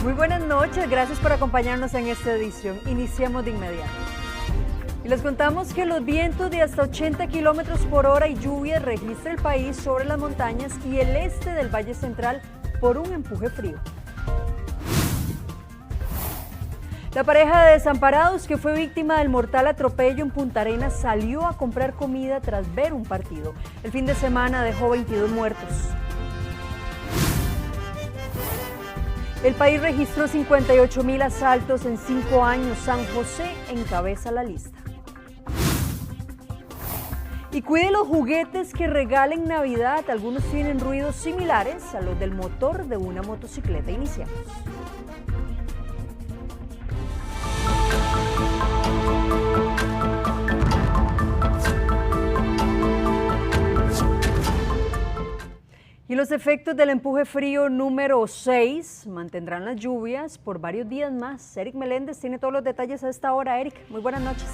Muy buenas noches, gracias por acompañarnos en esta edición. Iniciamos de inmediato. Y les contamos que los vientos de hasta 80 kilómetros por hora y lluvias registra el país sobre las montañas y el este del Valle Central por un empuje frío. La pareja de desamparados que fue víctima del mortal atropello en Punta Arenas salió a comprar comida tras ver un partido. El fin de semana dejó 22 muertos. El país registró 58.000 asaltos en 5 años. San José encabeza la lista. Y cuide los juguetes que regala en Navidad. Algunos tienen ruidos similares a los del motor de una motocicleta. Iniciamos. Y los efectos del empuje frío número 6 mantendrán las lluvias por varios días más. Eric Meléndez tiene todos los detalles a esta hora. Eric, muy buenas noches.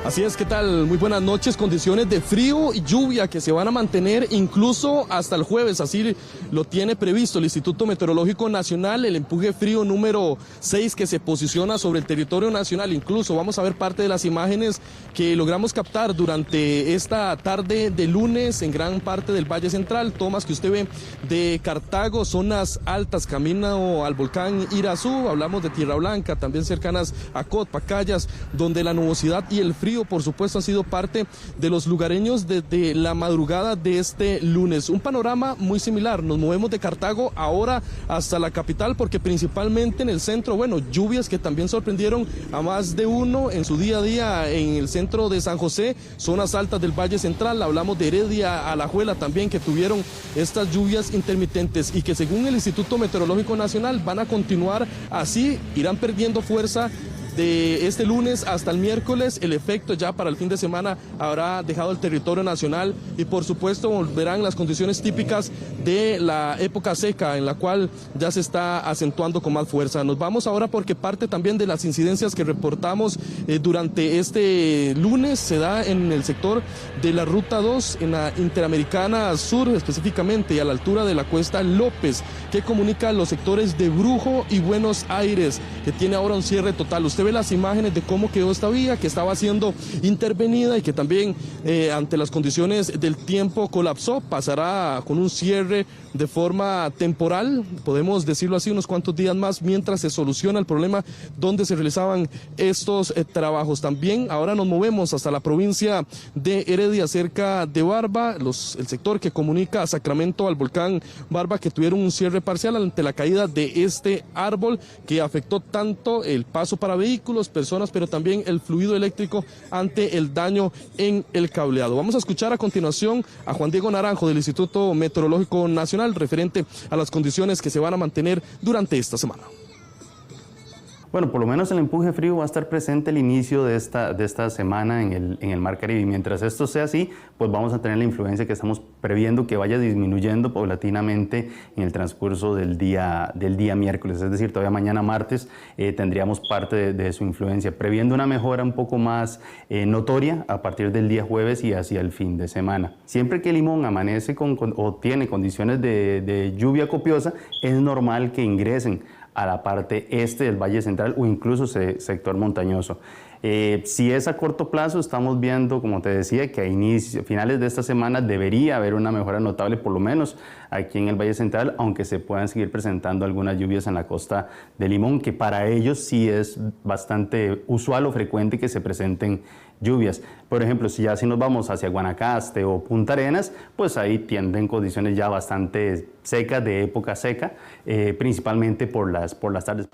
Así es, ¿qué tal? Muy buenas noches. Condiciones de frío y lluvia que se van a mantener incluso hasta el jueves, así lo tiene previsto el Instituto Meteorológico Nacional, el empuje frío número 6 que se posiciona sobre el territorio nacional. Incluso vamos a ver parte de las imágenes que logramos captar durante esta tarde de lunes en gran parte del Valle Central. Tomas que usted ve de Cartago, zonas altas, camino al volcán Irazú, hablamos de Tierra Blanca, también cercanas a Cot, Pacayas, donde la nubosidad y el frío, por supuesto, ha sido parte de los lugareños desde la madrugada de este lunes. Un panorama muy similar. Nos movemos de Cartago ahora hasta la capital porque principalmente en el centro, bueno, lluvias que también sorprendieron a más de uno en su día a día en el centro de San José, zonas altas del Valle Central. Hablamos de Heredia, Alajuela también, que tuvieron estas lluvias intermitentes y que según el Instituto Meteorológico Nacional van a continuar así, irán perdiendo fuerza de este lunes hasta el miércoles. El efecto ya para el fin de semana habrá dejado el territorio nacional y por supuesto volverán las condiciones típicas de la época seca en la cual ya se está acentuando con más fuerza. Nos vamos ahora porque parte también de las incidencias que reportamos durante este lunes se da en el sector de la Ruta 2, en la Interamericana Sur específicamente y a la altura de la Cuesta López, que comunica los sectores de Brujo y Buenos Aires, que tiene ahora un cierre total. Usted ve las imágenes de cómo quedó esta vía, que estaba siendo intervenida y que también ante las condiciones del tiempo colapsó. Pasará con un cierre de forma temporal, podemos decirlo así, unos cuantos días más mientras se soluciona el problema donde se realizaban estos trabajos. También ahora nos movemos hasta la provincia de Heredia, cerca de Barba, el sector que comunica a Sacramento al volcán Barba, que tuvieron un cierre parcial ante la caída de este árbol que afectó tanto el paso para vehículos, personas, pero también el fluido eléctrico ante el daño en el cableado. Vamos a escuchar a continuación a Juan Diego Naranjo del Instituto Meteorológico Nacional referente a las condiciones que se van a mantener durante esta semana. Bueno, por lo menos el empuje frío va a estar presente el inicio de esta semana en el Mar Caribe. Y mientras esto sea así, pues vamos a tener la influencia que estamos previendo que vaya disminuyendo paulatinamente en el transcurso del día miércoles. Es decir, todavía mañana martes tendríamos parte de su influencia, previendo una mejora un poco más notoria a partir del día jueves y hacia el fin de semana. Siempre que Limón amanece o tiene condiciones de lluvia copiosa, es normal que ingresen a la parte este del Valle Central o incluso sector montañoso. Si es a corto plazo, estamos viendo, como te decía, que a finales de esta semana debería haber una mejora notable, por lo menos aquí en el Valle Central, aunque se puedan seguir presentando algunas lluvias en la costa de Limón, que para ellos sí es bastante usual o frecuente que se presenten lluvias. Por ejemplo, si nos vamos hacia Guanacaste o Punta Arenas, pues ahí tienden condiciones ya bastante secas, de época seca, principalmente por las tardes.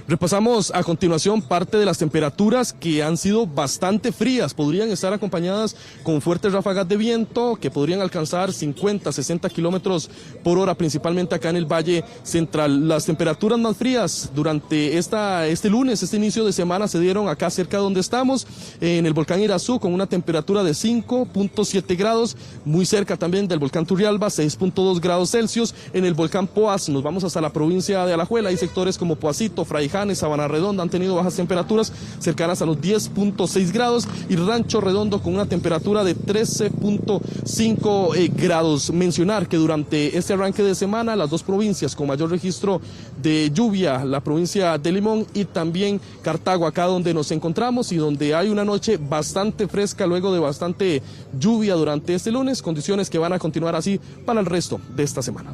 Repasamos a continuación parte de las temperaturas que han sido bastante frías. Podrían estar acompañadas con fuertes ráfagas de viento que podrían alcanzar 50, 60 kilómetros por hora, principalmente acá en el Valle Central. Las temperaturas más frías durante este lunes, este inicio de semana, se dieron acá cerca de donde estamos, en el volcán Irazú, con una temperatura de 5.7 grados, muy cerca también del volcán Turrialba, 6.2 grados Celsius. En el volcán Poás, nos vamos hasta la provincia de Alajuela, hay sectores como Poacito, Soto, Fraijanes, Sabana Redonda han tenido bajas temperaturas cercanas a los 10.6 grados y Rancho Redondo con una temperatura de 13.5 grados. Mencionar que durante este arranque de semana las dos provincias con mayor registro de lluvia, la provincia de Limón y también Cartago, acá donde nos encontramos y donde hay una noche bastante fresca luego de bastante lluvia durante este lunes, condiciones que van a continuar así para el resto de esta semana.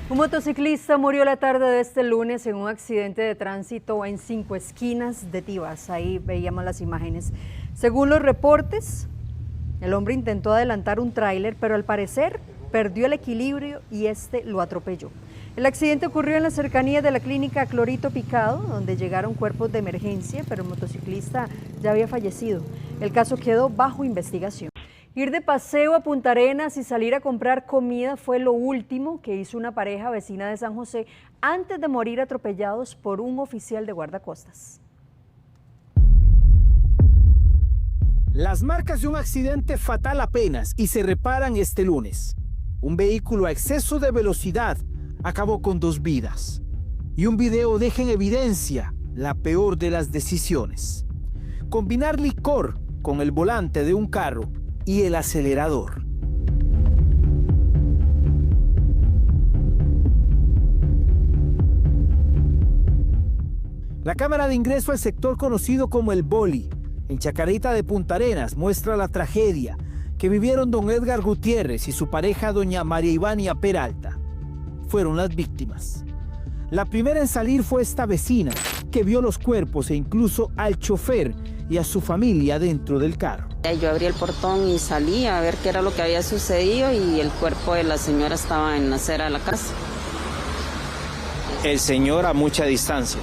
Un motociclista murió la tarde de este lunes en un accidente de tránsito en 5 Esquinas de Tibás. Ahí veíamos las imágenes. Según los reportes, el hombre intentó adelantar un tráiler, pero al parecer perdió el equilibrio y este lo atropelló. El accidente ocurrió en la cercanía de la clínica Clorito Picado, donde llegaron cuerpos de emergencia, pero el motociclista ya había fallecido. El caso quedó bajo investigación. Ir de paseo a Punta Arenas y salir a comprar comida fue lo último que hizo una pareja vecina de San José antes de morir atropellados por un oficial de guardacostas. Las marcas de un accidente fatal apenas y se reparan este lunes. Un vehículo a exceso de velocidad acabó con 2 vidas. Y un video deja en evidencia la peor de las decisiones. Combinar licor con el volante de un carro y el acelerador. La cámara de ingreso al sector conocido como El Boli, en Chacarita de Punta Arenas, muestra la tragedia que vivieron don Edgar Gutiérrez y su pareja doña María Ivania Peralta. Fueron las víctimas. La primera en salir fue esta vecina, que vio los cuerpos e incluso al chofer y a su familia dentro del carro. Yo abrí el portón y salí a ver qué era lo que había sucedido y el cuerpo de la señora estaba en la acera de la casa. El señor a mucha distancia.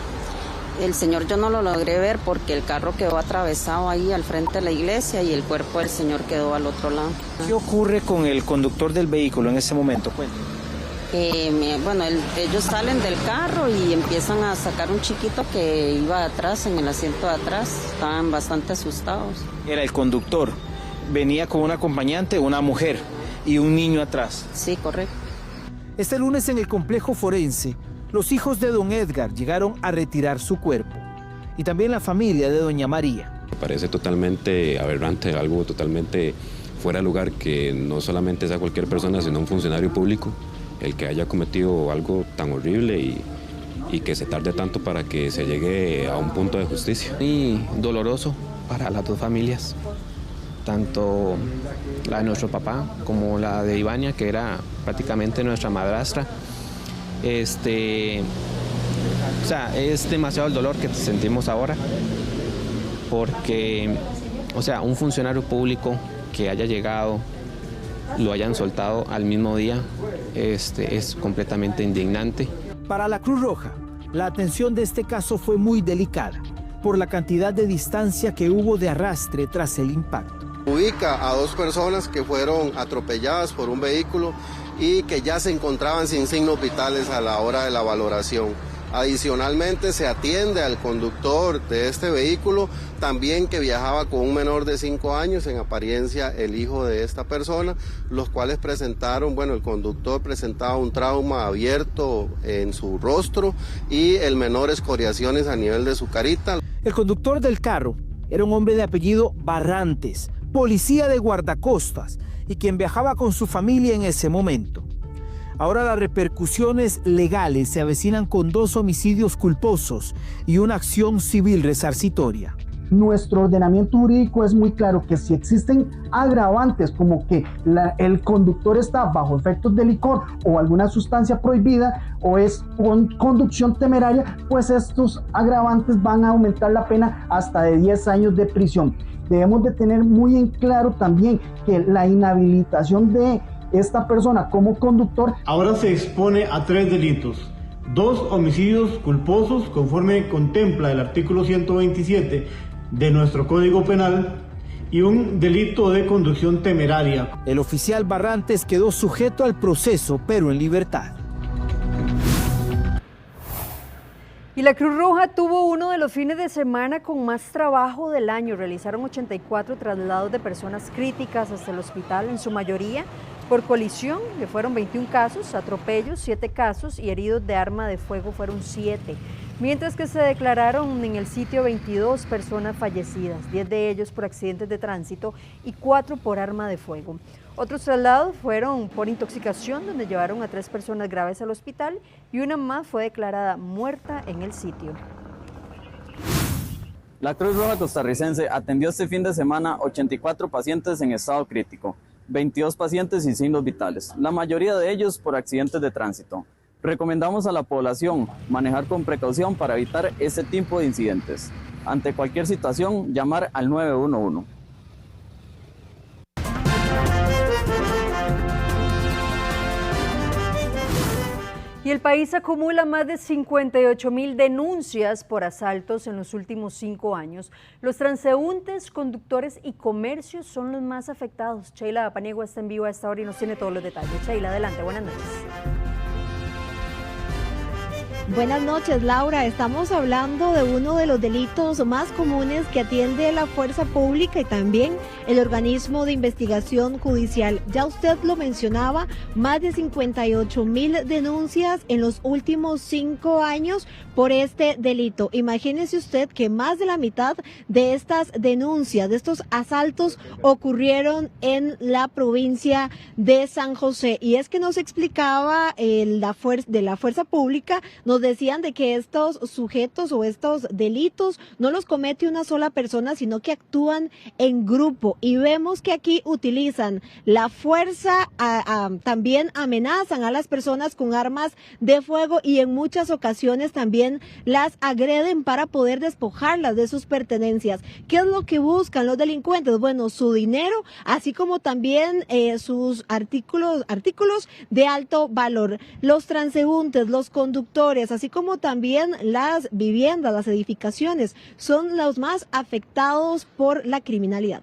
El señor yo no lo logré ver porque el carro quedó atravesado ahí al frente de la iglesia y el cuerpo del señor quedó al otro lado. ¿Qué ocurre con el conductor del vehículo en ese momento? Cuéntame. Ellos salen del carro y empiezan a sacar un chiquito que iba atrás, en el asiento de atrás. Estaban bastante asustados. Era el conductor. Venía con un acompañante, una mujer y un niño atrás. Sí, correcto. Este lunes en el complejo forense, los hijos de don Edgar llegaron a retirar su cuerpo. Y también la familia de doña María. Me parece totalmente aberrante, algo totalmente fuera de lugar, que no solamente sea cualquier persona, sino un funcionario público el que haya cometido algo tan horrible y que se tarde tanto para que se llegue a un punto de justicia. Y doloroso para las dos familias, tanto la de nuestro papá como la de Ivania, que era prácticamente nuestra madrastra. Es demasiado el dolor que sentimos ahora, porque, un funcionario público que haya llegado, lo hayan soltado al mismo día, es completamente indignante. Para la Cruz Roja, la atención de este caso fue muy delicada por la cantidad de distancia que hubo de arrastre tras el impacto. Ubica a 2 personas que fueron atropelladas por un vehículo y que ya se encontraban sin signos vitales a la hora de la valoración. Adicionalmente se atiende al conductor de este vehículo, también que viajaba con un menor de 5 años, en apariencia el hijo de esta persona, los cuales presentaron, el conductor presentaba un trauma abierto en su rostro y el menor escoriaciones a nivel de su carita. El conductor del carro era un hombre de apellido Barrantes, policía de guardacostas y quien viajaba con su familia en ese momento. Ahora las repercusiones legales se avecinan con 2 homicidios culposos y una acción civil resarcitoria. Nuestro ordenamiento jurídico es muy claro que si existen agravantes como que el conductor está bajo efectos de licor o alguna sustancia prohibida o es conducción temeraria, pues estos agravantes van a aumentar la pena hasta de 10 años de prisión. Debemos de tener muy en claro también que la inhabilitación de esta persona como conductor ahora se expone a 3 delitos, 2 homicidios culposos conforme contempla el artículo 127 de nuestro Código Penal y un delito de conducción temeraria. El oficial Barrantes quedó sujeto al proceso, pero en libertad. Y la Cruz Roja tuvo uno de los fines de semana con más trabajo del año. Realizaron 84 traslados de personas críticas hasta el hospital, en su mayoría por colisión, que fueron 21 casos, atropellos 7 casos y heridos de arma de fuego fueron 7. Mientras que se declararon en el sitio 22 personas fallecidas, 10 de ellos por accidentes de tránsito y 4 por arma de fuego. Otros traslados fueron por intoxicación, donde llevaron a 3 personas graves al hospital y una más fue declarada muerta en el sitio. La Cruz Roja costarricense atendió este fin de semana 84 pacientes en estado crítico, 22 pacientes sin signos vitales, la mayoría de ellos por accidentes de tránsito. Recomendamos a la población manejar con precaución para evitar este tipo de incidentes. Ante cualquier situación, llamar al 911. Y el país acumula más de 58,000 denuncias por asaltos en los últimos 5 años. Los transeúntes, conductores y comercios son los más afectados. Sheila Paniagua está en vivo a esta hora y nos tiene todos los detalles. Sheila, adelante, buenas noches. Buenas noches, Laura. Estamos hablando de uno de los delitos más comunes que atiende la fuerza pública y también el organismo de investigación judicial. Ya usted lo mencionaba, más de 58,000 denuncias en los últimos 5 años por este delito. Imagínese usted que más de la mitad de estas denuncias, de estos asaltos, ocurrieron en la provincia de San José. Y es que nos explicaba de la fuerza pública, nos decían de que estos sujetos o estos delitos no los comete una sola persona, sino que actúan en grupo. Y vemos que aquí utilizan la fuerza, también amenazan a las personas con armas de fuego y en muchas ocasiones también las agreden para poder despojarlas de sus pertenencias. ¿Qué es lo que buscan los delincuentes? Bueno, su dinero, así como también sus artículos de alto valor. Los transeúntes, los conductores, así como también las viviendas, las edificaciones, son los más afectados por la criminalidad.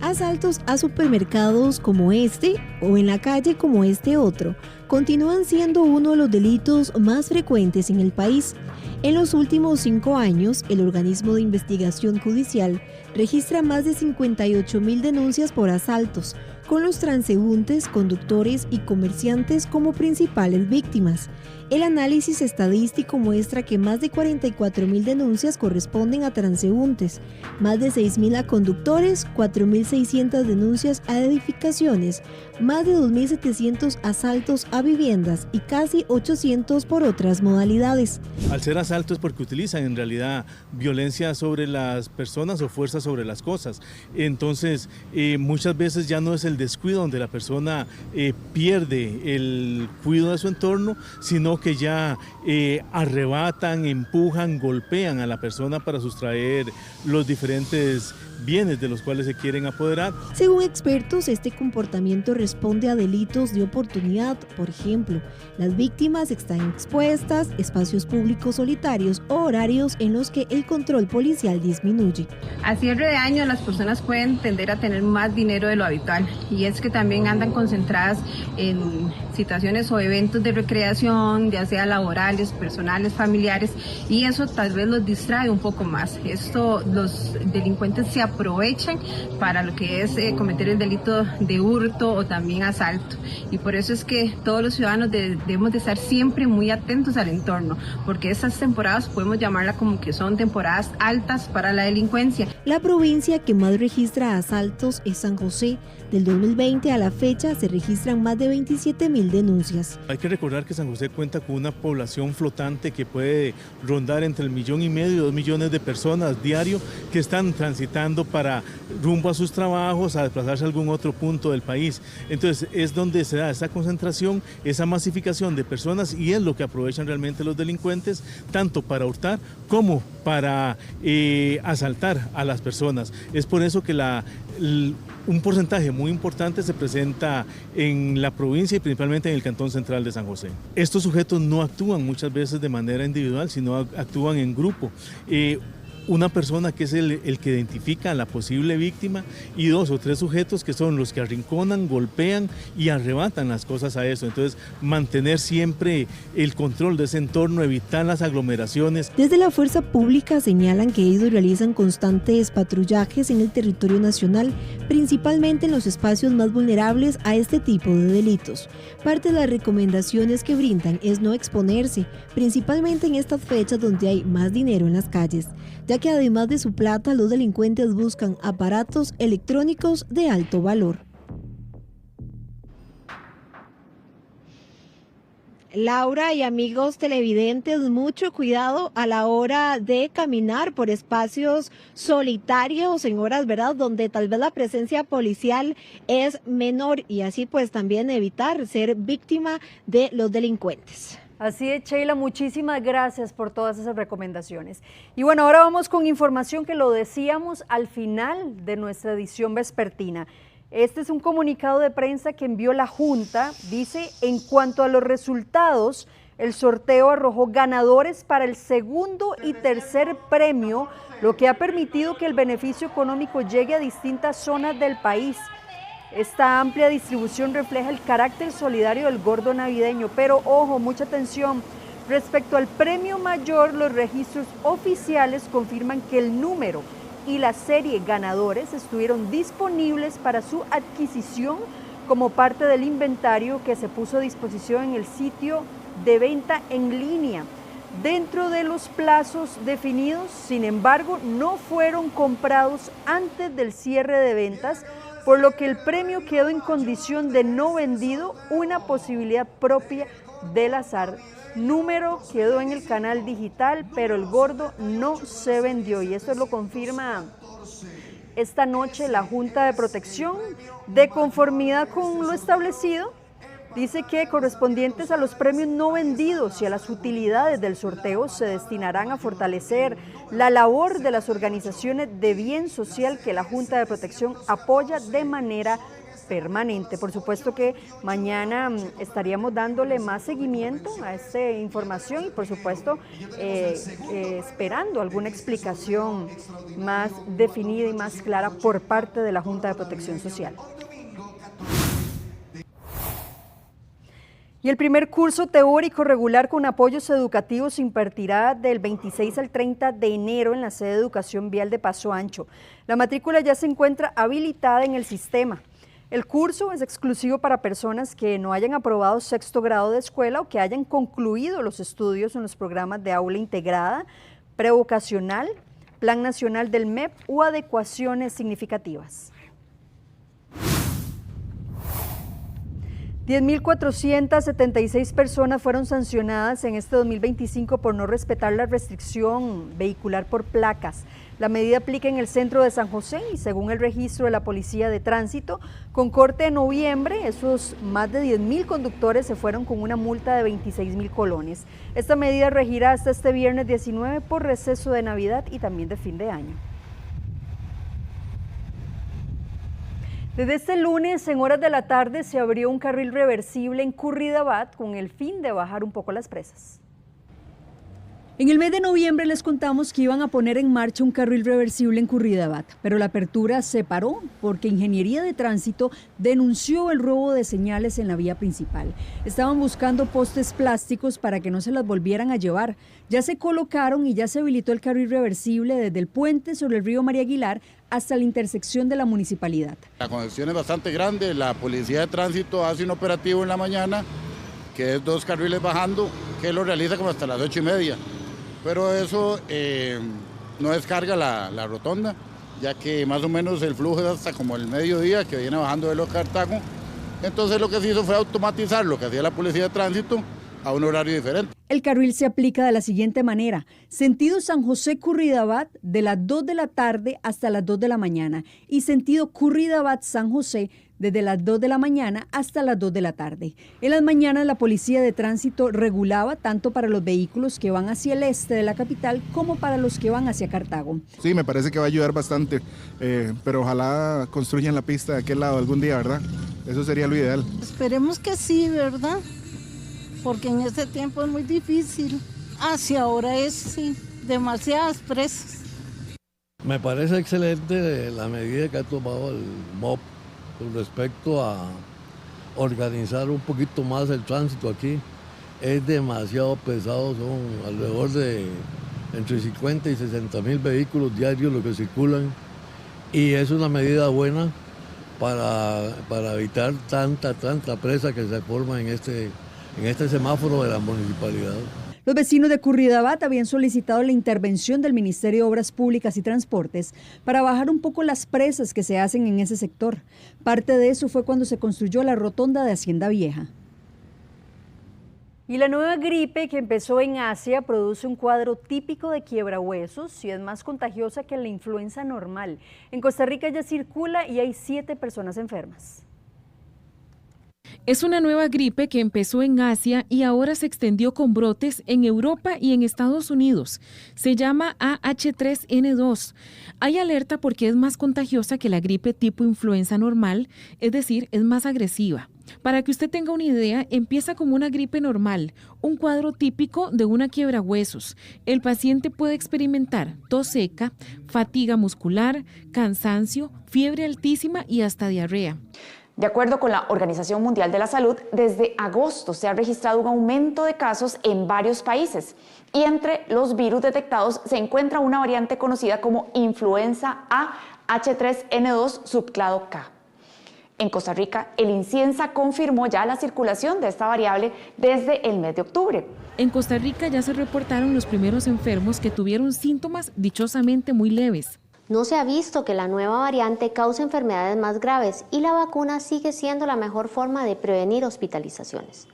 Asaltos a supermercados como este o en la calle como este otro continúan siendo uno de los delitos más frecuentes en el país. En los últimos 5 años, el organismo de investigación judicial registra más de 58,000 denuncias por asaltos, con los transeúntes, conductores y comerciantes como principales víctimas. El análisis estadístico muestra que más de 44,000 denuncias corresponden a transeúntes, más de 6,000 a conductores, 4,600 denuncias a edificaciones, más de 2,700 asaltos a viviendas y casi 800 por otras modalidades. Al ser asaltos porque utilizan en realidad violencia sobre las personas o fuerza sobre las cosas. Entonces, muchas veces ya no es el descuido donde la persona pierde el cuidado de su entorno, sino que ya arrebatan, empujan, golpean a la persona para sustraer los diferentes bienes de los cuales se quieren apoderar. Según expertos, este comportamiento responde a delitos de oportunidad. Por ejemplo, las víctimas están expuestas a espacios públicos solitarios o horarios en los que el control policial disminuye. A cierre de año las personas pueden tender a tener más dinero de lo habitual y es que también andan concentradas en situaciones o eventos de recreación, ya sea laborales, personales, familiares, y eso tal vez los distrae un poco más. Los delincuentes se aprovechan para lo que es cometer el delito de hurto o también asalto, y por eso es que todos los ciudadanos debemos de estar siempre muy atentos al entorno, porque estas temporadas podemos llamarla como que son temporadas altas para la delincuencia. La provincia que más registra asaltos es San José. Del 2020 a la fecha se registran más de 27,000 denuncias. Hay que recordar que San José cuenta con una población flotante que puede rondar entre 1,5 millones y 2 millones de personas diario que están transitando para rumbo a sus trabajos, a desplazarse a algún otro punto del país. Entonces es donde se da esa concentración, esa masificación de personas, y es lo que aprovechan realmente los delincuentes, tanto para hurtar como para asaltar a las personas. Es por eso que un porcentaje muy importante se presenta en la provincia y principalmente en el Cantón Central de San José. Estos sujetos no actúan muchas veces de manera individual, sino actúan en grupo. una persona que es el que identifica a la posible víctima y 2 o 3 sujetos que son los que arrinconan, golpean y arrebatan las cosas a eso. Entonces, mantener siempre el control de ese entorno, evitar las aglomeraciones. Desde la Fuerza Pública señalan que ellos realizan constantes patrullajes en el territorio nacional, principalmente en los espacios más vulnerables a este tipo de delitos. Parte de las recomendaciones que brindan es no exponerse, principalmente en estas fechas donde hay más dinero en las calles, ya que además de su plata, los delincuentes buscan aparatos electrónicos de alto valor. Laura y amigos televidentes, mucho cuidado a la hora de caminar por espacios solitarios en horas, ¿verdad?, donde tal vez la presencia policial es menor y así pues también evitar ser víctima de los delincuentes. Así es, Sheila, muchísimas gracias por todas esas recomendaciones. Y bueno, ahora vamos con información que lo decíamos al final de nuestra edición vespertina. Este es un comunicado de prensa que envió la Junta. Dice, en cuanto a los resultados, el sorteo arrojó ganadores para el segundo y tercer premio, lo que ha permitido que el beneficio económico llegue a distintas zonas del país. Esta amplia distribución refleja el carácter solidario del gordo navideño, pero ojo, mucha atención, respecto al premio mayor, los registros oficiales confirman que el número y la serie ganadores estuvieron disponibles para su adquisición como parte del inventario que se puso a disposición en el sitio de venta en línea. Dentro de los plazos definidos, sin embargo, no fueron comprados antes del cierre de ventas, por lo que el premio quedó en condición de no vendido, una posibilidad propia del azar. Número quedó en el canal digital, pero el gordo no se vendió y esto lo confirma esta noche la Junta de Protección. De conformidad con lo establecido, dice que correspondientes a los premios no vendidos y a las utilidades del sorteo se destinarán a fortalecer la labor de las organizaciones de bien social que la Junta de Protección apoya de manera permanente. Por supuesto que mañana estaríamos dándole más seguimiento a esta información y por supuesto esperando alguna explicación más definida y más clara por parte de la Junta de Protección Social. Y el primer curso teórico regular con apoyos educativos se impartirá del 26 al 30 de enero en la sede de Educación Vial de Paso Ancho. La matrícula ya se encuentra habilitada en el sistema. El curso es exclusivo para personas que no hayan aprobado 6º grado de escuela o que hayan concluido los estudios en los programas de aula integrada, prevocacional, Plan Nacional del MEP o adecuaciones significativas. 10.476 personas fueron sancionadas en este 2025 por no respetar la restricción vehicular por placas. La medida aplica en el centro de San José y según el registro de la Policía de Tránsito, con corte de noviembre, esos más de 10.000 conductores se fueron con una multa de 26.000 colones. Esta medida regirá hasta este viernes 19 por receso de Navidad y también de fin de año. Desde este lunes, en horas de la tarde, se abrió un carril reversible en Curridabat con el fin de bajar un poco las presas. En el mes de noviembre les contamos que iban a poner en marcha un carril reversible en Curridabat, pero la apertura se paró porque Ingeniería de Tránsito denunció el robo de señales en la vía principal. Estaban buscando postes plásticos para que no se las volvieran a llevar. Ya se colocaron y ya se habilitó el carril reversible desde el puente sobre el río María Aguilar hasta la intersección de la municipalidad. La congestión es bastante grande, la Policía de Tránsito hace un operativo en la mañana, que es 2 carriles bajando, que lo realiza como hasta las 8:30. Pero eso no descarga la rotonda, ya que más o menos el flujo es hasta como el mediodía que viene bajando de los Cartago. Entonces lo que se hizo fue automatizar lo que hacía la Policía de Tránsito a un horario diferente. El carril se aplica de la siguiente manera: sentido San José Curridabat de las 2 de la tarde hasta las 2 de la mañana y sentido Curridabat San José desde las 2 de la mañana hasta las 2 de la tarde. En las mañanas la Policía de Tránsito regulaba tanto para los vehículos que van hacia el este de la capital como para los que van hacia Cartago. Sí, me parece que va a ayudar bastante, pero ojalá construyan la pista de aquel lado algún día, ¿verdad? Eso sería lo ideal. Esperemos que sí, ¿verdad? Porque en este tiempo es muy difícil. Hacia ahora es, sí, demasiadas presas. Me parece excelente la medida que ha tomado el MOP con respecto a organizar un poquito más el tránsito aquí. Es demasiado pesado, son alrededor de entre 50 y 60 mil vehículos diarios los que circulan y es una medida buena para evitar tanta presa que se forma en este semáforo de la municipalidad. Los vecinos de Curridabat habían solicitado la intervención del Ministerio de Obras Públicas y Transportes para bajar un poco las presas que se hacen en ese sector. Parte de eso fue cuando se construyó la rotonda de Hacienda Vieja. Y la nueva gripe que empezó en Asia produce un cuadro típico de quiebrahuesos y es más contagiosa que la influenza normal. En Costa Rica ya circula y hay 7 personas enfermas. Es una nueva gripe que empezó en Asia y ahora se extendió con brotes en Europa y en Estados Unidos. Se llama AH3N2. Hay alerta porque es más contagiosa que la gripe tipo influenza normal, es decir, es más agresiva. Para que usted tenga una idea, empieza como una gripe normal, un cuadro típico de una quiebrahuesos. El paciente puede experimentar tos seca, fatiga muscular, cansancio, fiebre altísima y hasta diarrea. De acuerdo con la Organización Mundial de la Salud, desde agosto se ha registrado un aumento de casos en varios países y entre los virus detectados se encuentra una variante conocida como influenza A H3N2 subclado K. En Costa Rica, el INCIENSA confirmó ya la circulación de esta variable desde el mes de octubre. En Costa Rica ya se reportaron los primeros enfermos que tuvieron síntomas dichosamente muy leves. No se ha visto que la nueva variante cause enfermedades más graves y la vacuna sigue siendo la mejor forma de prevenir hospitalizaciones.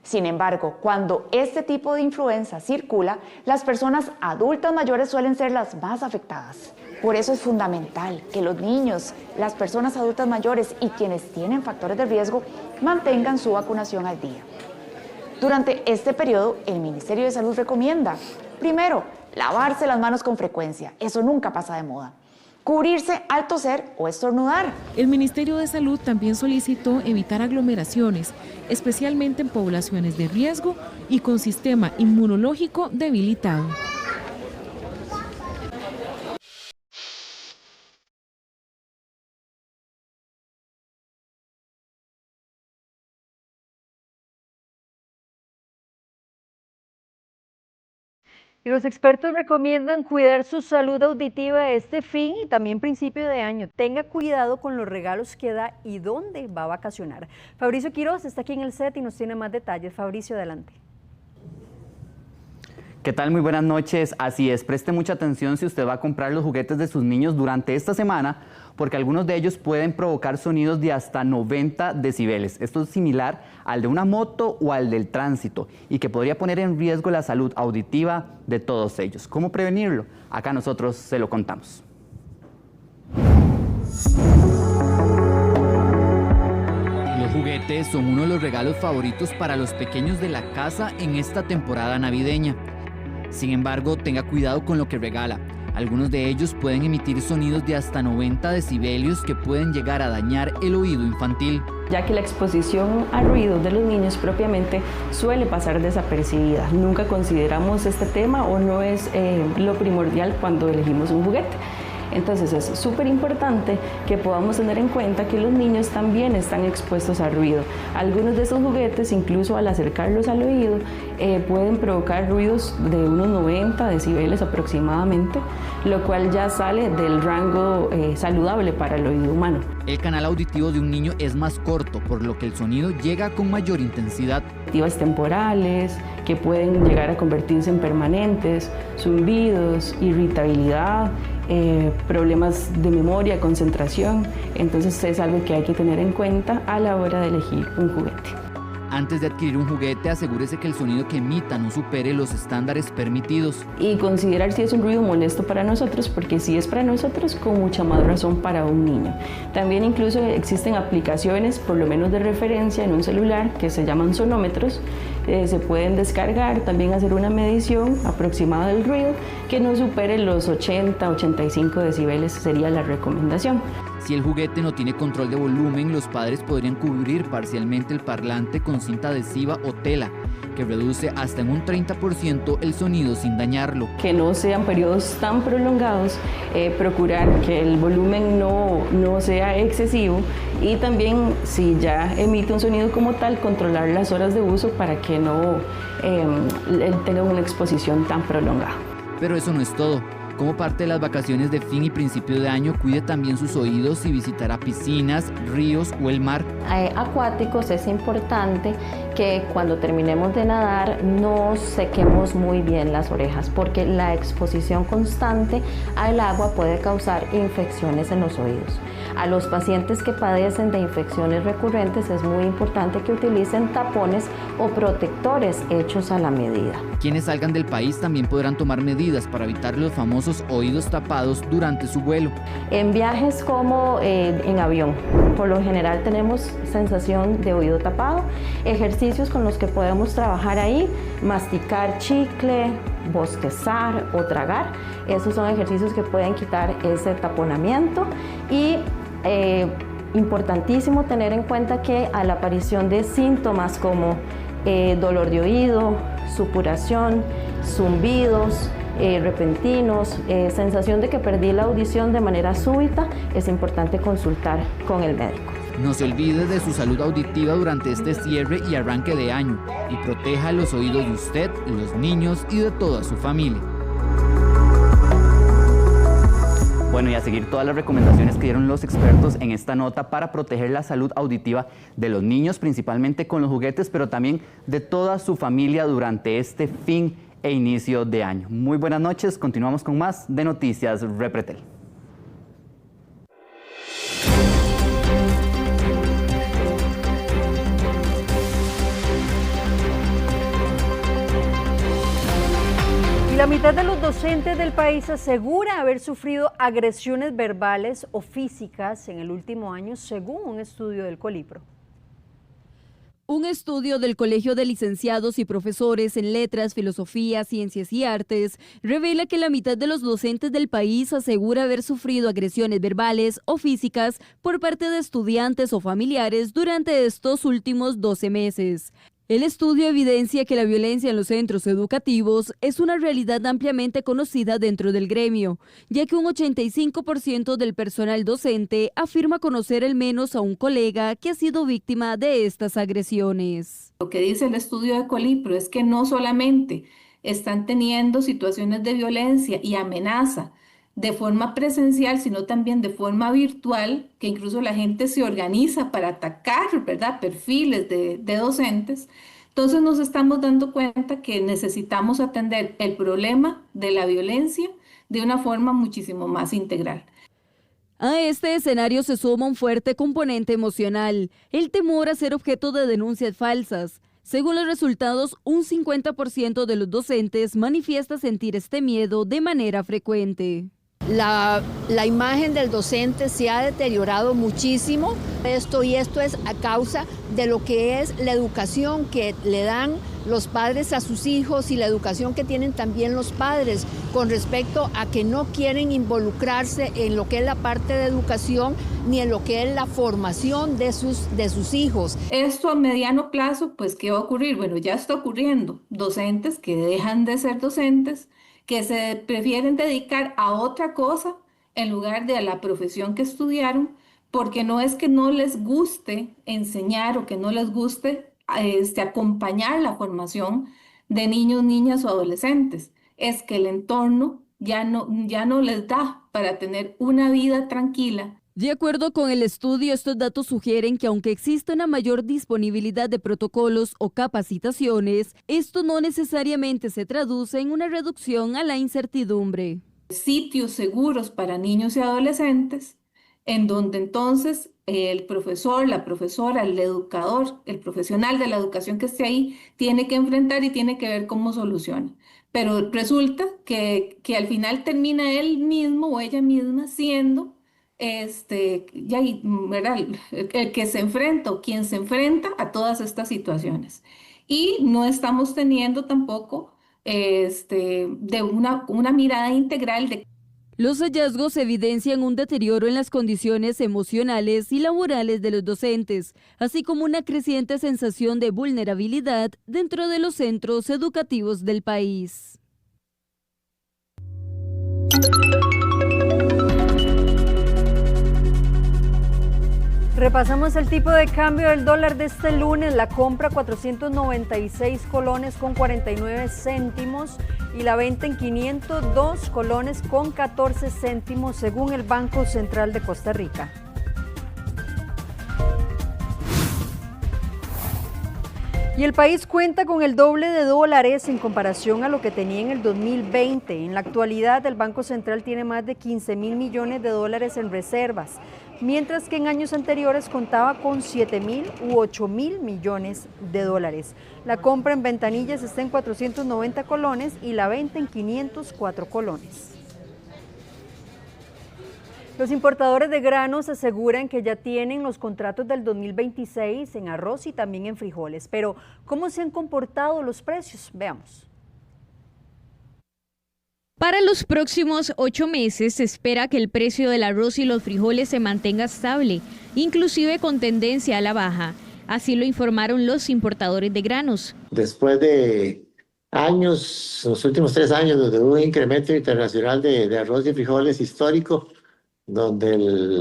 Sin embargo, cuando este tipo de influenza circula, las personas adultas mayores suelen ser las más afectadas. Por eso es fundamental que los niños, las personas adultas mayores y quienes tienen factores de riesgo mantengan su vacunación al día. Durante este periodo, el Ministerio de Salud recomienda, primero, lavarse las manos con frecuencia, eso nunca pasa de moda. Cubrirse al toser o estornudar. El Ministerio de Salud también solicitó evitar aglomeraciones, especialmente en poblaciones de riesgo y con sistema inmunológico debilitado. Y los expertos recomiendan cuidar su salud auditiva este fin y también principio de año. Tenga cuidado con los regalos que da y dónde va a vacacionar. Fabricio Quiroz está aquí en el set y nos tiene más detalles. Fabricio, adelante. ¿Qué tal? Muy buenas noches. Así es, preste mucha atención si usted va a comprar los juguetes de sus niños durante esta semana, porque algunos de ellos pueden provocar sonidos de hasta 90 decibeles. Esto es similar al de una moto o al del tránsito y que podría poner en riesgo la salud auditiva de todos ellos. ¿Cómo prevenirlo? Acá nosotros se lo contamos. Los juguetes son uno de los regalos favoritos para los pequeños de la casa en esta temporada navideña. Sin embargo, tenga cuidado con lo que regala. Algunos de ellos pueden emitir sonidos de hasta 90 decibelios que pueden llegar a dañar el oído infantil. Ya que la exposición a ruidos de los niños propiamente suele pasar desapercibida. Nunca consideramos este tema o no es lo primordial cuando elegimos un juguete. Entonces es súper importante que podamos tener en cuenta que los niños también están expuestos al ruido. Algunos de esos juguetes, incluso al acercarlos al oído, pueden provocar ruidos de unos 90 decibeles aproximadamente, lo cual ya sale del rango saludable para el oído humano. El canal auditivo de un niño es más corto, por lo que el sonido llega con mayor intensidad. Activas temporales, que pueden llegar a convertirse en permanentes, zumbidos, irritabilidad, problemas de memoria, concentración. Entonces es algo que hay que tener en cuenta a la hora de elegir un juguete. Antes de adquirir un juguete, asegúrese que el sonido que emita no supere los estándares permitidos. Y considerar si es un ruido molesto para nosotros, porque si es para nosotros, con mucha más razón para un niño. También incluso existen aplicaciones, por lo menos de referencia en un celular, que se llaman sonómetros. Se pueden descargar, también hacer una medición aproximada del ruido que no supere los 80-85 decibeles sería la recomendación. Si el juguete no tiene control de volumen, los padres podrían cubrir parcialmente el parlante con cinta adhesiva o tela, que reduce hasta en un 30% el sonido sin dañarlo. Que no sean periodos tan prolongados, procurar que el volumen no sea excesivo y también, si ya emite un sonido como tal, controlar las horas de uso para que no tenga una exposición tan prolongada. Pero eso no es todo. Como parte de las vacaciones de fin y principio de año, cuide también sus oídos y visitará piscinas, ríos o el mar. Acuáticos, es importante que cuando terminemos de nadar no sequemos muy bien las orejas, porque la exposición constante al agua puede causar infecciones en los oídos. A los pacientes que padecen de infecciones recurrentes es muy importante que utilicen tapones o protectores hechos a la medida. Quienes salgan del país también podrán tomar medidas para evitar los famosos oídos tapados durante su vuelo. En viajes como en avión, por lo general tenemos sensación de oído tapado. Ejercicios con los que podemos trabajar ahí: masticar chicle, bostezar o tragar. Esos son ejercicios que pueden quitar ese taponamiento. Y importantísimo tener en cuenta que a la aparición de síntomas como dolor de oído, supuración, zumbidos repentinos, sensación de que perdí la audición de manera súbita, es importante consultar con el médico. No se olvide de su salud auditiva durante este cierre y arranque de año y proteja los oídos de usted, los niños y de toda su familia. Bueno, y a seguir todas las recomendaciones que dieron los expertos en esta nota para proteger la salud auditiva de los niños, principalmente con los juguetes, pero también de toda su familia durante este fin e inicio de año. Muy buenas noches, continuamos con más de Noticias Repretel. Y la mitad de los docentes del país asegura haber sufrido agresiones verbales o físicas en el último año, según un estudio del Colipro. Un estudio del Colegio de Licenciados y Profesores en Letras, Filosofía, Ciencias y Artes revela que la mitad de los docentes del país asegura haber sufrido agresiones verbales o físicas por parte de estudiantes o familiares durante estos últimos 12 meses. El estudio evidencia que la violencia en los centros educativos es una realidad ampliamente conocida dentro del gremio, ya que un 85% del personal docente afirma conocer al menos a un colega que ha sido víctima de estas agresiones. Lo que dice el estudio de Colipro es que no solamente están teniendo situaciones de violencia y amenaza de forma presencial, sino también de forma virtual, que incluso la gente se organiza para atacar, ¿verdad?, perfiles de docentes. Entonces nos estamos dando cuenta que necesitamos atender el problema de la violencia de una forma muchísimo más integral. A este escenario se suma un fuerte componente emocional, el temor a ser objeto de denuncias falsas. Según los resultados, un 50% de los docentes manifiesta sentir este miedo de manera frecuente. La imagen del docente se ha deteriorado muchísimo, esto es a causa de lo que es la educación que le dan los padres a sus hijos y la educación que tienen también los padres con respecto a que no quieren involucrarse en lo que es la parte de educación ni en lo que es la formación de sus hijos. Esto a mediano plazo, pues, ¿qué va a ocurrir? Bueno, ya está ocurriendo. Docentes que dejan de ser docentes, que se prefieren dedicar a otra cosa en lugar de a la profesión que estudiaron, porque no es que no les guste enseñar o que no les guste acompañar la formación de niños, niñas o adolescentes, es que el entorno ya no les da para tener una vida tranquila. De acuerdo con el estudio, estos datos sugieren que aunque existe una mayor disponibilidad de protocolos o capacitaciones, esto no necesariamente se traduce en una reducción a la incertidumbre. Sitios seguros para niños y adolescentes, en donde entonces el profesor, la profesora, el educador, el profesional de la educación que esté ahí, tiene que enfrentar y tiene que ver cómo soluciona. Pero resulta que al final termina él mismo o ella misma siendo ¿verdad?, el que se enfrenta o quien se enfrenta a todas estas situaciones. Y no estamos teniendo tampoco de una mirada integral de Los hallazgos evidencian un deterioro en las condiciones emocionales y laborales de los docentes, así como una creciente sensación de vulnerabilidad dentro de los centros educativos del país. Repasamos el tipo de cambio del dólar de este lunes. La compra 496 colones con 49 céntimos y la venta en 502 colones con 14 céntimos según el Banco Central de Costa Rica. Y el país cuenta con el doble de dólares en comparación a lo que tenía en el 2020. En la actualidad, el Banco Central tiene más de 15.000 millones de dólares en reservas, mientras que en años anteriores contaba con 7.000 u 8.000 millones de dólares. La compra en ventanillas está en 490 colones y la venta en 504 colones. Los importadores de granos aseguran que ya tienen los contratos del 2026 en arroz y también en frijoles. Pero, ¿cómo se han comportado los precios? Veamos. Para los próximos 8 meses se espera que el precio del arroz y los frijoles se mantenga estable, inclusive con tendencia a la baja. Así lo informaron los importadores de granos. Después de años, los últimos 3 años, donde hubo un incremento internacional de arroz y frijoles histórico, donde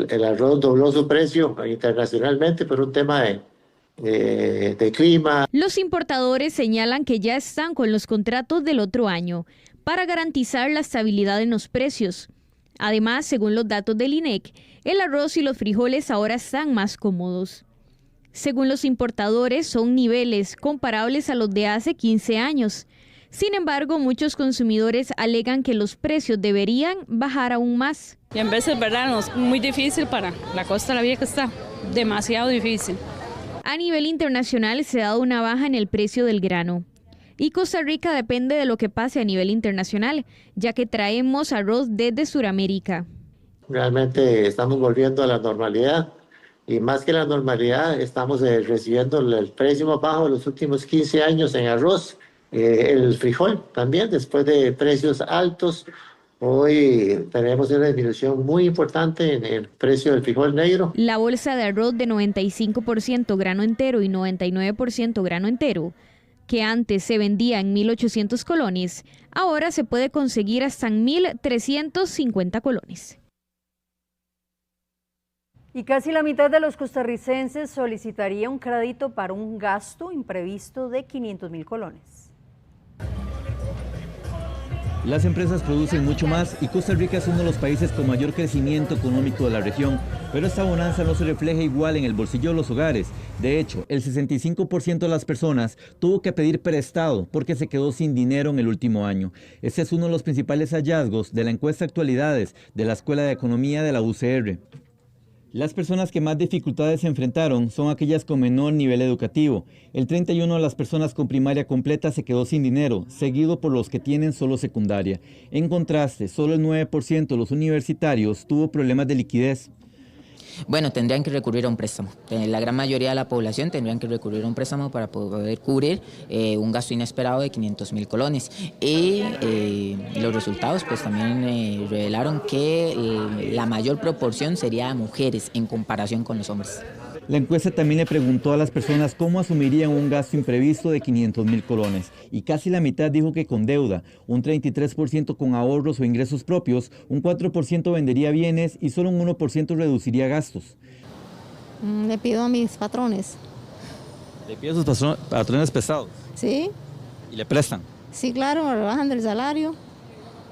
el arroz dobló su precio internacionalmente por un tema de clima. Los importadores señalan que ya están con los contratos del otro año para garantizar la estabilidad en los precios. Además, según los datos del INEC, el arroz y los frijoles ahora están más cómodos. Según los importadores, son niveles comparables a los de hace 15 años. Sin embargo, muchos consumidores alegan que los precios deberían bajar aún más. Y en veces, ¿verdad? Es muy difícil para la costa de la vida que está, demasiado difícil. A nivel internacional se ha dado una baja en el precio del grano. Y Costa Rica depende de lo que pase a nivel internacional, ya que traemos arroz desde Sudamérica. Realmente estamos volviendo a la normalidad y más que la normalidad estamos recibiendo el precio más bajo de los últimos 15 años en arroz. El frijol también, después de precios altos, hoy tenemos una disminución muy importante en el precio del frijol negro. La bolsa de arroz de 95% grano entero y 99% grano entero, que antes se vendía en 1.800 colones, ahora se puede conseguir hasta en 1.350 colones. Y casi la mitad de los costarricenses solicitaría un crédito para un gasto imprevisto de 500.000 colones. Las empresas producen mucho más y Costa Rica es uno de los países con mayor crecimiento económico de la región, pero esta bonanza no se refleja igual en el bolsillo de los hogares. De hecho, el 65% de las personas tuvo que pedir prestado porque se quedó sin dinero en el último año. Este es uno de los principales hallazgos de la encuesta Actualidades de la Escuela de Economía de la UCR. Las personas que más dificultades se enfrentaron son aquellas con menor nivel educativo. El 31% de las personas con primaria completa se quedó sin dinero, seguido por los que tienen solo secundaria. En contraste, solo el 9% de los universitarios tuvo problemas de liquidez. Bueno, tendrían que recurrir a un préstamo. La gran mayoría de la población tendrían que recurrir a un préstamo para poder cubrir un gasto inesperado de 500.000 colones. Y los resultados pues también revelaron que la mayor proporción sería a mujeres en comparación con los hombres. La encuesta también le preguntó a las personas cómo asumirían un gasto imprevisto de 500.000 colones y casi la mitad dijo que con deuda, un 33% con ahorros o ingresos propios, un 4% vendería bienes y solo un 1% reduciría gastos. Le pido a mis patrones. ¿Le pide a sus patrones prestados? Sí. ¿Y le prestan? Sí, claro, me rebajan del salario.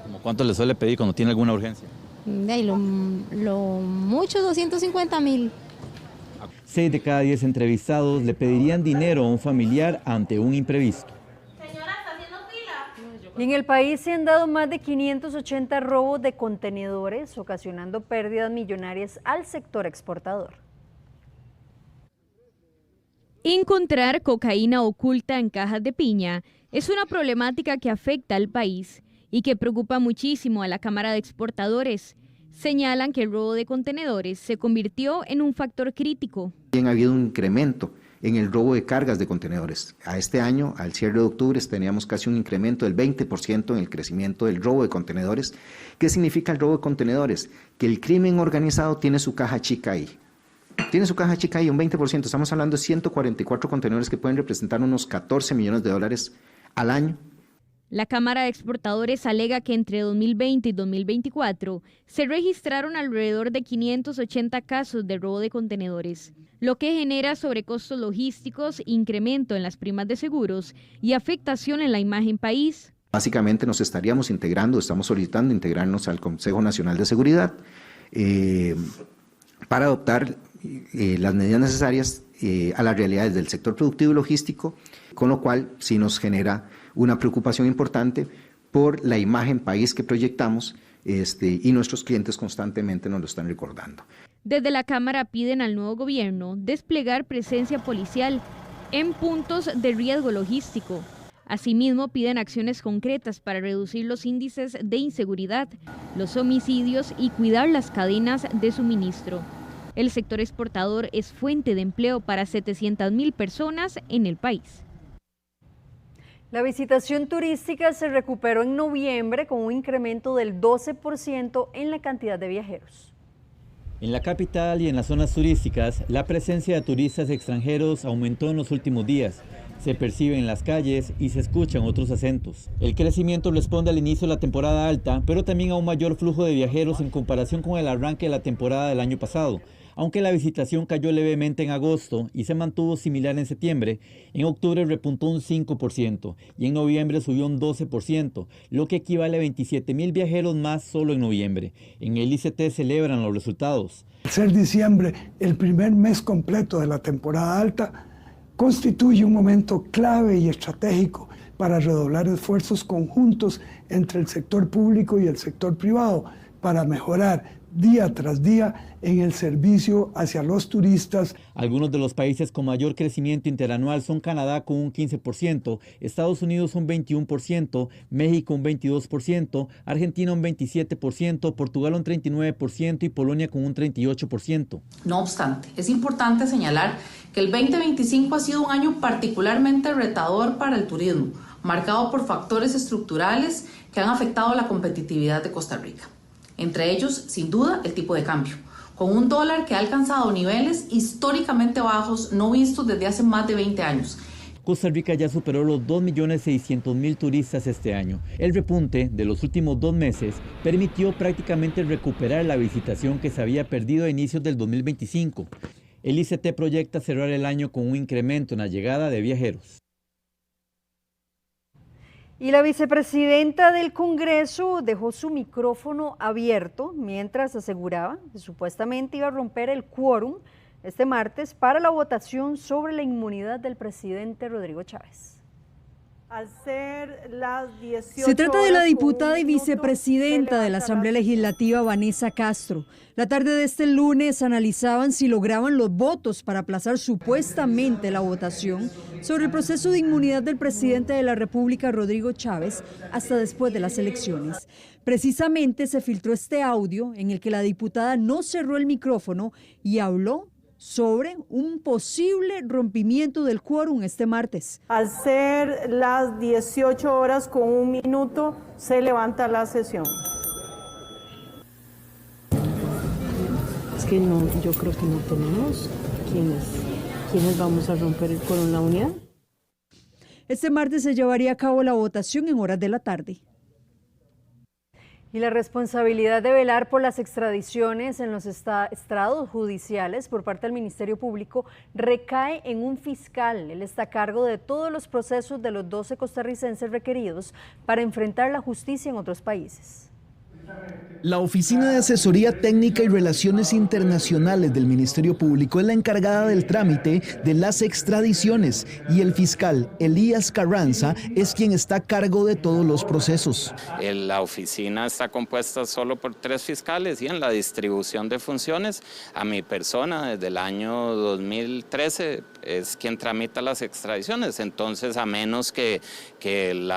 ¿Cómo cuánto le suele pedir cuando tiene alguna urgencia? De ahí lo mucho 250.000. 6 de cada 10 entrevistados le pedirían dinero a un familiar ante un imprevisto. Y en el país se han dado más de 580 robos de contenedores, ocasionando pérdidas millonarias al sector exportador. Encontrar cocaína oculta en cajas de piña es una problemática que afecta al país y que preocupa muchísimo a la Cámara de Exportadores. Señalan que el robo de contenedores se convirtió en un factor crítico. Ha habido un incremento en el robo de cargas de contenedores. A este año, al cierre de octubre, teníamos casi un incremento del 20% en el crecimiento del robo de contenedores. ¿Qué significa el robo de contenedores? Que el crimen organizado tiene su caja chica ahí. Tiene su caja chica ahí, un 20%. Estamos hablando de 144 contenedores que pueden representar unos 14 millones de dólares al año. La Cámara de Exportadores alega que entre 2020 y 2024 se registraron alrededor de 580 casos de robo de contenedores, lo que genera sobrecostos logísticos, incremento en las primas de seguros y afectación en la imagen país. Básicamente nos estaríamos integrando, estamos solicitando integrarnos al Consejo Nacional de Seguridad para adoptar las medidas necesarias a las realidades del sector productivo y logístico, con lo cual sí nos genera una preocupación importante por la imagen país que proyectamos y nuestros clientes constantemente nos lo están recordando. Desde la Cámara piden al nuevo gobierno desplegar presencia policial en puntos de riesgo logístico. Asimismo, piden acciones concretas para reducir los índices de inseguridad, los homicidios y cuidar las cadenas de suministro. El sector exportador es fuente de empleo para 700,000 personas en el país. La visitación turística se recuperó en noviembre con un incremento del 12% en la cantidad de viajeros. En la capital y en las zonas turísticas, la presencia de turistas extranjeros aumentó en los últimos días. Se percibe en las calles y se escuchan otros acentos. El crecimiento responde al inicio de la temporada alta, pero también a un mayor flujo de viajeros en comparación con el arranque de la temporada del año pasado. Aunque la visitación cayó levemente en agosto y se mantuvo similar en septiembre, en octubre repuntó un 5% y en noviembre subió un 12%, lo que equivale a 27,000 viajeros más solo en noviembre. En el ICT celebran los resultados. Al ser diciembre el primer mes completo de la temporada alta, constituye un momento clave y estratégico para redoblar esfuerzos conjuntos entre el sector público y el sector privado para mejorar día tras día en el servicio hacia los turistas. Algunos de los países con mayor crecimiento interanual son Canadá con un 15%, Estados Unidos un 21%, México un 22%, Argentina un 27%, Portugal un 39% y Polonia con un 38%. No obstante, es importante señalar que el 2025 ha sido un año particularmente retador para el turismo, marcado por factores estructurales que han afectado la competitividad de Costa Rica. Entre ellos, sin duda, el tipo de cambio, con un dólar que ha alcanzado niveles históricamente bajos no vistos desde hace más de 20 años. Costa Rica ya superó los 2.600.000 turistas este año. El repunte de los últimos 2 meses permitió prácticamente recuperar la visitación que se había perdido a inicios del 2025. El ICT proyecta cerrar el año con un incremento en la llegada de viajeros. Y la vicepresidenta del Congreso dejó su micrófono abierto mientras aseguraba que supuestamente iba a romper el quórum este martes para la votación sobre la inmunidad del presidente Rodrigo Chávez. Al ser las 18 Se trata de la horas diputada con y un minuto, vicepresidenta de la Asamblea Legislativa, Vanessa Castro. La tarde de este lunes analizaban si lograban los votos para aplazar supuestamente la votación sobre el proceso de inmunidad del presidente de la República, Rodrigo Chávez, hasta después de las elecciones. Precisamente se filtró este audio en el que la diputada no cerró el micrófono y habló sobre un posible rompimiento del quórum este martes. Al ser las 18 horas con un minuto, se levanta la sesión. Es que no, yo creo que no tenemos quiénes vamos a romper el quórum en la unidad. Este martes se llevaría a cabo la votación en horas de la tarde. Y la responsabilidad de velar por las extradiciones en los estrados judiciales por parte del Ministerio Público recae en un fiscal. Él está a cargo de todos los procesos de los 12 costarricenses requeridos para enfrentar la justicia en otros países. La Oficina de Asesoría Técnica y Relaciones Internacionales del Ministerio Público es la encargada del trámite de las extradiciones y el fiscal Elías Carranza es quien está a cargo de todos los procesos. La oficina está compuesta solo por 3 fiscales y en la distribución de funciones a mi persona desde el año 2013 es quien tramita las extradiciones. Entonces, a menos que el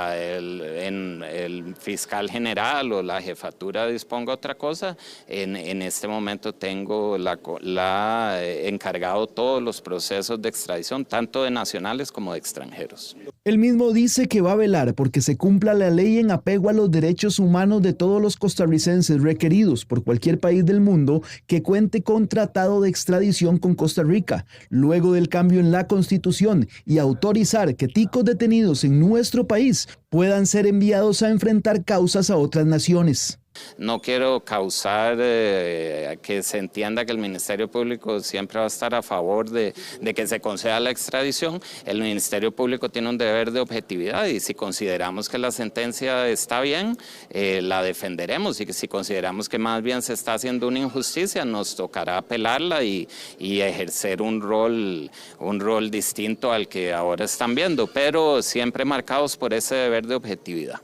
fiscal general o la jefatura jefatura disponga otra cosa. En este momento tengo encargado todos los procesos de extradición, tanto de nacionales como de extranjeros. El mismo dice que va a velar porque se cumpla la ley en apego a los derechos humanos de todos los costarricenses requeridos por cualquier país del mundo que cuente con tratado de extradición con Costa Rica, luego del cambio en la Constitución, y autorizar que ticos detenidos en nuestro país puedan ser enviados a enfrentar causas a otras naciones. No quiero causar que se entienda que el Ministerio Público siempre va a estar a favor de que se conceda la extradición. El Ministerio Público tiene un deber de objetividad y si consideramos que la sentencia está bien, la defenderemos, y que si consideramos que más bien se está haciendo una injusticia, nos tocará apelarla y ejercer un rol distinto al que ahora están viendo, pero siempre marcados por ese deber de objetividad.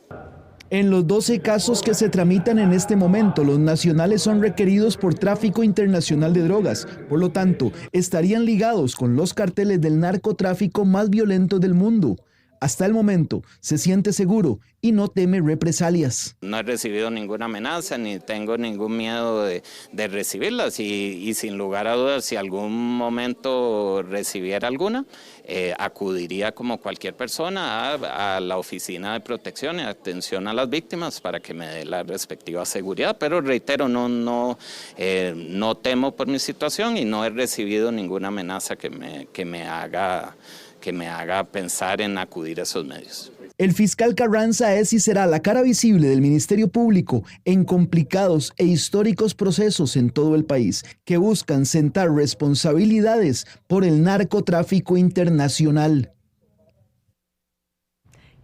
En los 12 casos que se tramitan en este momento, los nacionales son requeridos por tráfico internacional de drogas. Por lo tanto, estarían ligados con los carteles del narcotráfico más violentos del mundo. Hasta el momento, se siente seguro y no teme represalias. No he recibido ninguna amenaza ni tengo ningún miedo de recibirlas y sin lugar a dudas, si algún momento recibiera alguna, acudiría como cualquier persona a la Oficina de Protección y Atención a las Víctimas para que me dé la respectiva seguridad, pero reitero, no temo por mi situación y no he recibido ninguna amenaza que me haga pensar en acudir a esos medios. El fiscal Carranza es y será la cara visible del Ministerio Público en complicados e históricos procesos en todo el país que buscan sentar responsabilidades por el narcotráfico internacional.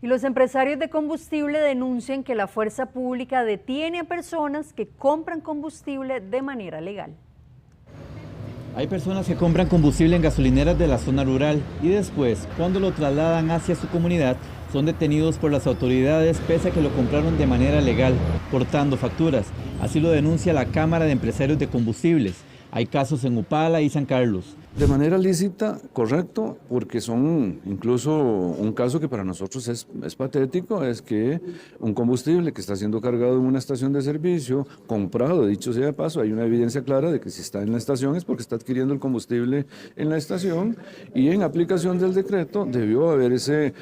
Y los empresarios de combustible denuncian que la fuerza pública detiene a personas que compran combustible de manera legal. Hay personas que compran combustible en gasolineras de la zona rural y después, cuando lo trasladan hacia su comunidad, son detenidos por las autoridades pese a que lo compraron de manera legal, portando facturas. Así lo denuncia la Cámara de Empresarios de Combustibles. Hay casos en Upala y San Carlos. De manera lícita, correcto, porque son incluso un caso que para nosotros es patético, es que un combustible que está siendo cargado en una estación de servicio, comprado, dicho sea de paso, hay una evidencia clara de que si está en la estación es porque está adquiriendo el combustible en la estación y en aplicación del decreto debió haberse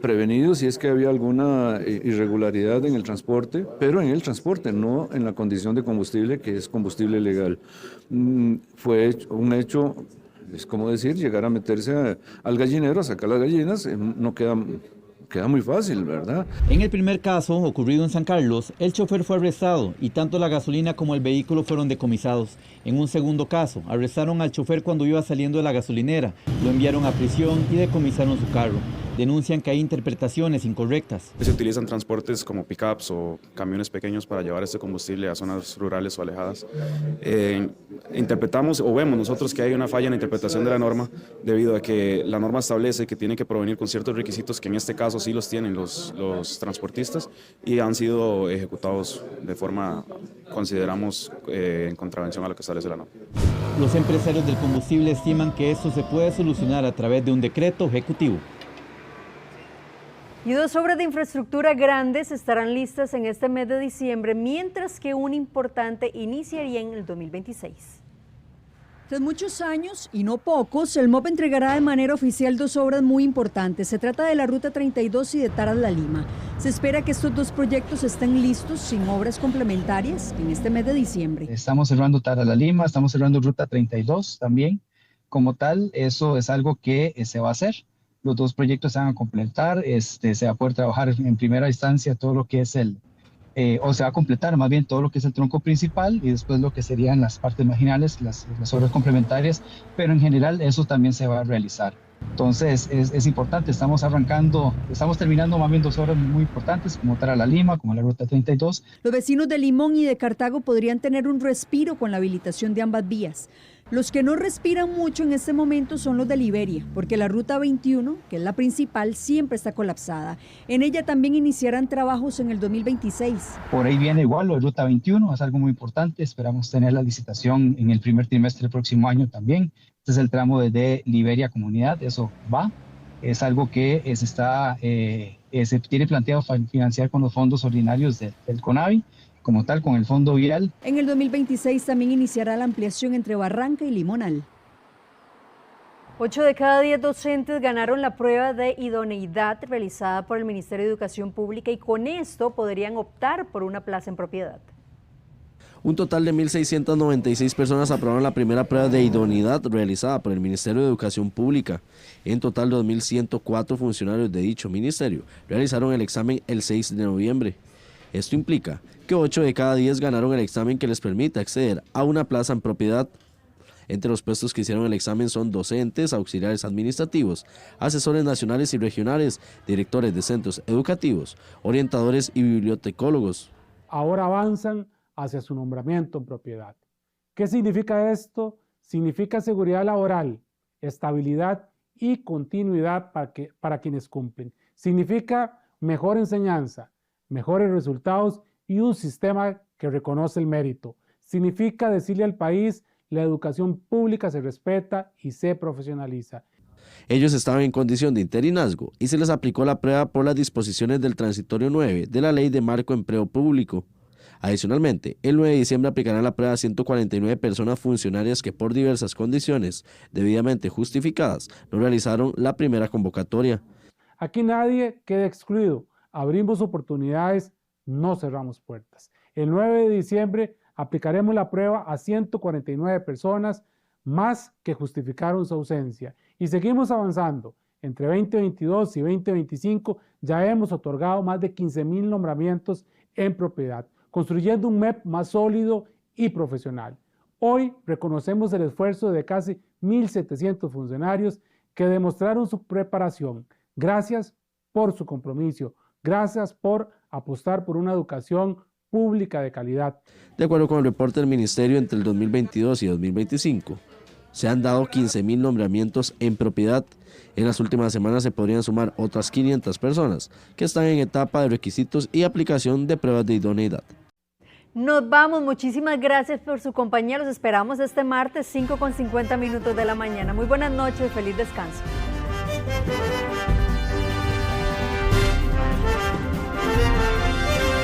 prevenido si es que había alguna irregularidad en el transporte, pero en el transporte, no en la condición de combustible que es combustible legal. Fue un hecho, es como decir, llegar a meterse al gallinero, a sacar las gallinas, no queda muy fácil, ¿verdad? En el primer caso, ocurrido en San Carlos, el chofer fue arrestado y tanto la gasolina como el vehículo fueron decomisados. En un segundo caso, arrestaron al chofer cuando iba saliendo de la gasolinera, lo enviaron a prisión y decomisaron su carro. Denuncian que hay interpretaciones incorrectas. Se utilizan transportes como pickups o camiones pequeños para llevar este combustible a zonas rurales o alejadas. Interpretamos o vemos nosotros que hay una falla en la interpretación de la norma debido a que la norma establece que tiene que provenir con ciertos requisitos que en este caso sí los tienen los transportistas y han sido ejecutados de forma, consideramos, en contravención a lo que establece la norma. Los empresarios del combustible estiman que esto se puede solucionar a través de un decreto ejecutivo. Y 2 obras de infraestructura grandes estarán listas en este mes de diciembre, mientras que una importante iniciaría en el 2026. Tras muchos años, y no pocos, el MOP entregará de manera oficial 2 obras muy importantes. Se trata de la Ruta 32 y de Taras-La Lima. Se espera que estos 2 proyectos estén listos sin obras complementarias en este mes de diciembre. Estamos cerrando Taras-La Lima, estamos cerrando Ruta 32 también. Como tal, eso es algo que se va a hacer. Los 2 proyectos se van a completar, se va a poder trabajar en primera instancia todo lo que es o se va a completar más bien todo lo que es el tronco principal y después lo que serían las partes marginales, las obras complementarias, pero en general eso también se va a realizar. Entonces es importante, estamos terminando más bien 2 obras muy importantes como Taras-La Lima, como la Ruta 32. Los vecinos de Limón y de Cartago podrían tener un respiro con la habilitación de ambas vías. Los que no respiran mucho en este momento son los de Liberia, porque la Ruta 21, que es la principal, siempre está colapsada. En ella también iniciarán trabajos en el 2026. Por ahí viene igual lo de Ruta 21, es algo muy importante. Esperamos tener la licitación en el primer trimestre del próximo año también. Este es el tramo desde Liberia a Comunidad, eso va. Es algo que se tiene planteado financiar con los fondos ordinarios del CONAVI. como tal con el fondo vial. En el 2026 también iniciará la ampliación entre Barranca y Limonal. 8 de cada 10 docentes ganaron la prueba de idoneidad realizada por el Ministerio de Educación Pública y con esto podrían optar por una plaza en propiedad. Un total de 1.696 personas aprobaron la primera prueba de idoneidad realizada por el Ministerio de Educación Pública. En total, 2.104 funcionarios de dicho ministerio realizaron el examen el 6 de noviembre. Esto implica que 8 de cada 10 ganaron el examen que les permite acceder a una plaza en propiedad. Entre los puestos que hicieron el examen son docentes, auxiliares administrativos, asesores nacionales y regionales, directores de centros educativos, orientadores y bibliotecólogos. Ahora avanzan hacia su nombramiento en propiedad. ¿Qué significa esto? Significa seguridad laboral, estabilidad y continuidad para quienes cumplen. Significa mejor enseñanza, mejores resultados y un sistema que reconoce el mérito. Significa decirle al país: la educación pública se respeta y se profesionaliza. Ellos estaban en condición de interinazgo y se les aplicó la prueba por las disposiciones del transitorio 9 de la Ley de Marco Empleo Público. Adicionalmente, el 9 de diciembre aplicarán la prueba a 149 personas funcionarias que por diversas condiciones debidamente justificadas no realizaron la primera convocatoria. Aquí nadie queda excluido. Abrimos oportunidades, no cerramos puertas. El 9 de diciembre aplicaremos la prueba a 149 personas más que justificaron su ausencia. Y seguimos avanzando. Entre 2022 y 2025 ya hemos otorgado más de 15.000 nombramientos en propiedad, construyendo un MEP más sólido y profesional. Hoy reconocemos el esfuerzo de casi 1.700 funcionarios que demostraron su preparación. Gracias por su compromiso. Gracias por apostar por una educación pública de calidad. De acuerdo con el reporte del Ministerio, entre el 2022 y 2025, se han dado 15.000 nombramientos en propiedad. En las últimas semanas se podrían sumar otras 500 personas que están en etapa de requisitos y aplicación de pruebas de idoneidad. Nos vamos, muchísimas gracias por su compañía, los esperamos este martes 5:50 de la mañana. Muy buenas noches, feliz descanso.